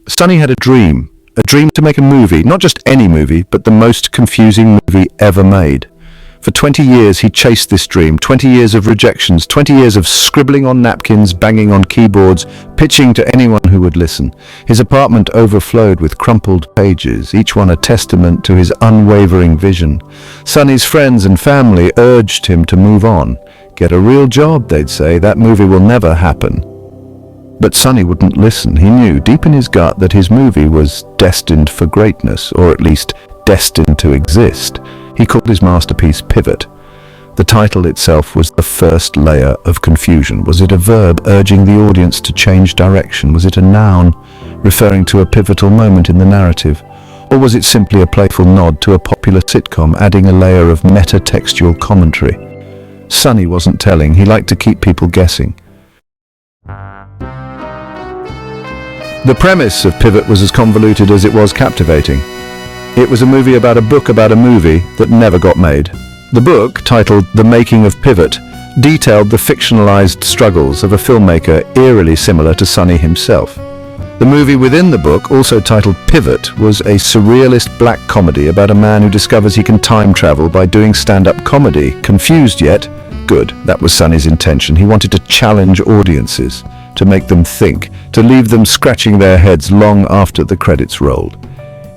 Sonny had a dream to make a movie, not just any movie, but the most confusing movie ever made. For 20 years he chased this dream, 20 years of rejections, 20 years of scribbling on napkins, banging on keyboards, pitching to anyone who would listen. His apartment overflowed with crumpled pages, each one a testament to his unwavering vision. Sonny's friends and family urged him to move on. Get a real job, they'd say, that movie will never happen. But Sonny wouldn't listen. He knew deep in his gut that his movie was destined for greatness, or at least destined to exist. He called his masterpiece Pivot. The title itself was the first layer of confusion. Was it a verb urging the audience to change direction? Was it a noun referring to a pivotal moment in the narrative? Or was it simply a playful nod to a popular sitcom, adding a layer of meta-textual commentary? Sonny wasn't telling. He liked to keep people guessing. The premise of Pivot was as convoluted as it was captivating. It was a movie about a book about a movie that never got made. The book, titled The Making of Pivot, detailed the fictionalized struggles of a filmmaker eerily similar to Sonny himself. The movie within the book, also titled Pivot, was a surrealist black comedy about a man who discovers he can time travel by doing stand-up comedy. Confused yet good. That was Sonny's intention. He wanted to challenge audiences, to make them think, to leave them scratching their heads long after the credits rolled.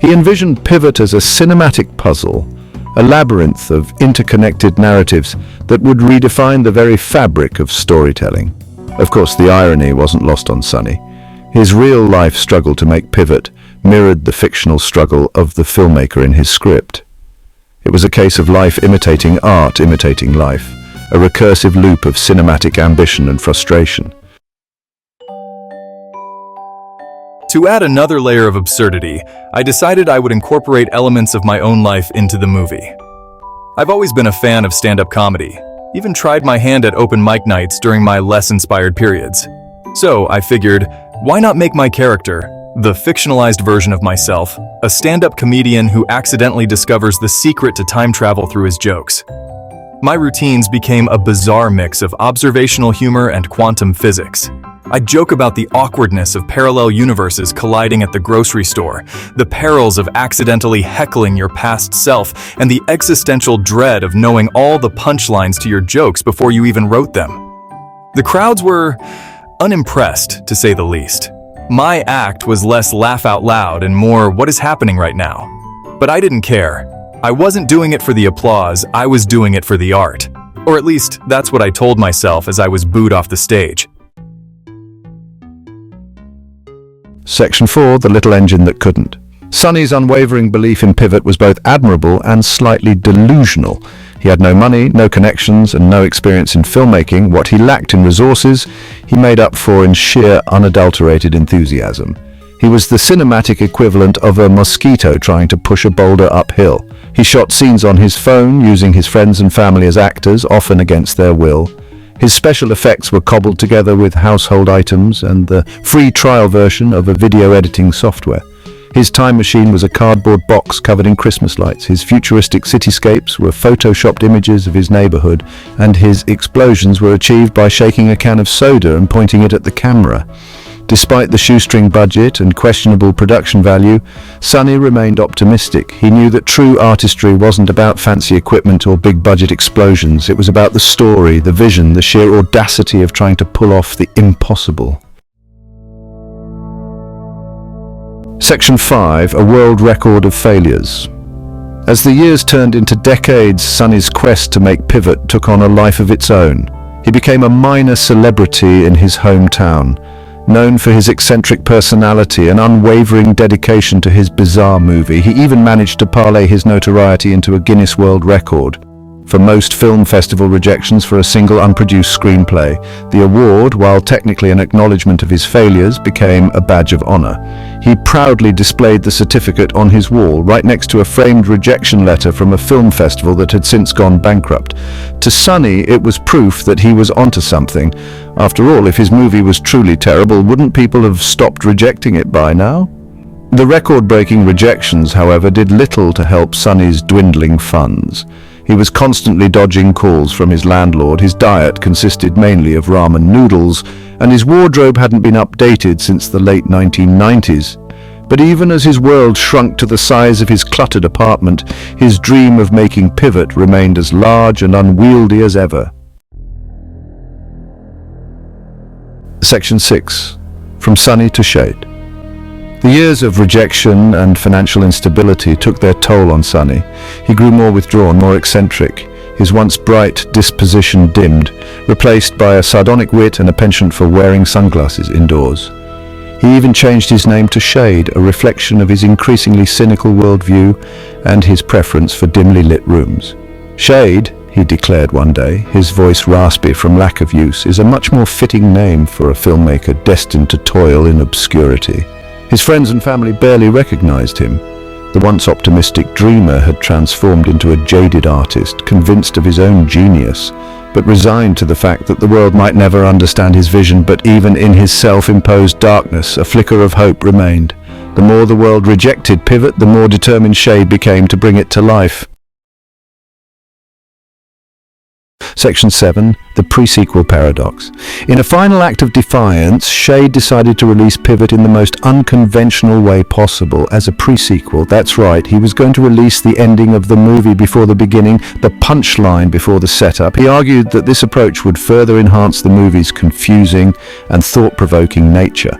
He envisioned Pivot as a cinematic puzzle, a labyrinth of interconnected narratives that would redefine the very fabric of storytelling. Of course, the irony wasn't lost on Sonny. His real-life struggle to make Pivot mirrored the fictional struggle of the filmmaker in his script. It was a case of life imitating art, imitating life, a recursive loop of cinematic ambition and frustration. To add another layer of absurdity, I decided I would incorporate elements of my own life into the movie. I've always been a fan of stand-up comedy, even tried my hand at open mic nights during my less inspired periods. So I figured, why not make my character, the fictionalized version of myself, a stand-up comedian who accidentally discovers the secret to time travel through his jokes. My routines became a bizarre mix of observational humor and quantum physics. I joke about the awkwardness of parallel universes colliding at the grocery store, the perils of accidentally heckling your past self, and the existential dread of knowing all the punchlines to your jokes before you even wrote them. The crowds were unimpressed, to say the least. My act was less laugh out loud and more what is happening right now. But I didn't care. I wasn't doing it for the applause, I was doing it for the art. Or at least, that's what I told myself as I was booed off the stage. Section 4, The Little Engine That Couldn't. Sonny's unwavering belief in Pivot was both admirable and slightly delusional. He had no money, no connections, and no experience in filmmaking. What he lacked in resources, he made up for in sheer, unadulterated enthusiasm. He was the cinematic equivalent of a mosquito trying to push a boulder uphill. He shot scenes on his phone, using his friends and family as actors, often against their will. His special effects were cobbled together with household items and the free trial version of a video editing software. His time machine was a cardboard box covered in Christmas lights. His futuristic cityscapes were photoshopped images of his neighborhood, and his explosions were achieved by shaking a can of soda and pointing it at the camera. Despite the shoestring budget and questionable production value, Sonny remained optimistic. He knew that true artistry wasn't about fancy equipment or big-budget explosions. It was about the story, the vision, the sheer audacity of trying to pull off the impossible. Section 5, A World Record of Failures. As the years turned into decades, Sonny's quest to make Pivot took on a life of its own. He became a minor celebrity in his hometown, known for his eccentric personality and unwavering dedication to his bizarre movie. He even managed to parlay his notoriety into a Guinness World Record for most film festival rejections for a single unproduced screenplay. The award, while technically an acknowledgement of his failures, became a badge of honor. He proudly displayed the certificate on his wall, right next to a framed rejection letter from a film festival that had since gone bankrupt. To Sonny, it was proof that he was onto something. After all, if his movie was truly terrible, wouldn't people have stopped rejecting it by now? The record-breaking rejections, however, did little to help Sonny's dwindling funds. He was constantly dodging calls from his landlord. His diet consisted mainly of ramen noodles, and his wardrobe hadn't been updated since the late 1990s. But even as his world shrunk to the size of his cluttered apartment, his dream of making Pivot remained as large and unwieldy as ever. Section 6. From Sunny to Shade. The years of rejection and financial instability took their toll on Sunny. He grew more withdrawn, more eccentric. His once bright disposition dimmed, replaced by a sardonic wit and a penchant for wearing sunglasses indoors. He even changed his name to Shade, a reflection of his increasingly cynical worldview and his preference for dimly lit rooms. Shade, he declared one day, his voice raspy from lack of use, is a much more fitting name for a filmmaker destined to toil in obscurity. His friends and family barely recognized him. The once optimistic dreamer had transformed into a jaded artist, convinced of his own genius, but resigned to the fact that the world might never understand his vision. But even in his self-imposed darkness, a flicker of hope remained. The more the world rejected Pivot, the more determined Shade became to bring it to life. Section 7. The preesequal paradox. In a final act of defiance, Shade decided to release Pivot in the most unconventional way possible, as a presequel. That's right, he was going to release the ending of the movie before the beginning, the punchline before the setup. He argued that this approach would further enhance the movie's confusing and thought-provoking nature.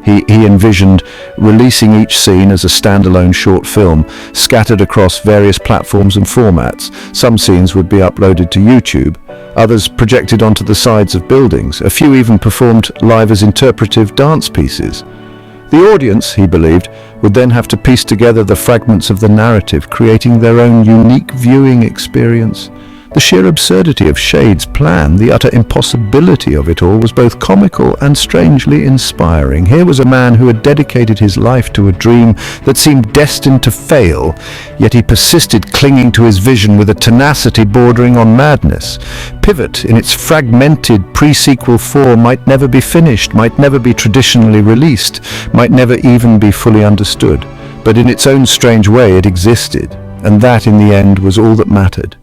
He envisioned releasing each scene as a standalone short film, scattered across various platforms and formats. Some scenes would be uploaded to YouTube, others projected onto the sides of buildings. A few even performed live as interpretive dance pieces. The audience, he believed, would then have to piece together the fragments of the narrative, creating their own unique viewing experience. The sheer absurdity of Shade's plan, the utter impossibility of it all, was both comical and strangely inspiring. Here was a man who had dedicated his life to a dream that seemed destined to fail, yet he persisted, clinging to his vision with a tenacity bordering on madness. Pivot, in its fragmented presequel form, might never be finished, might never be traditionally released, might never even be fully understood. But in its own strange way it existed, and that in the end was all that mattered.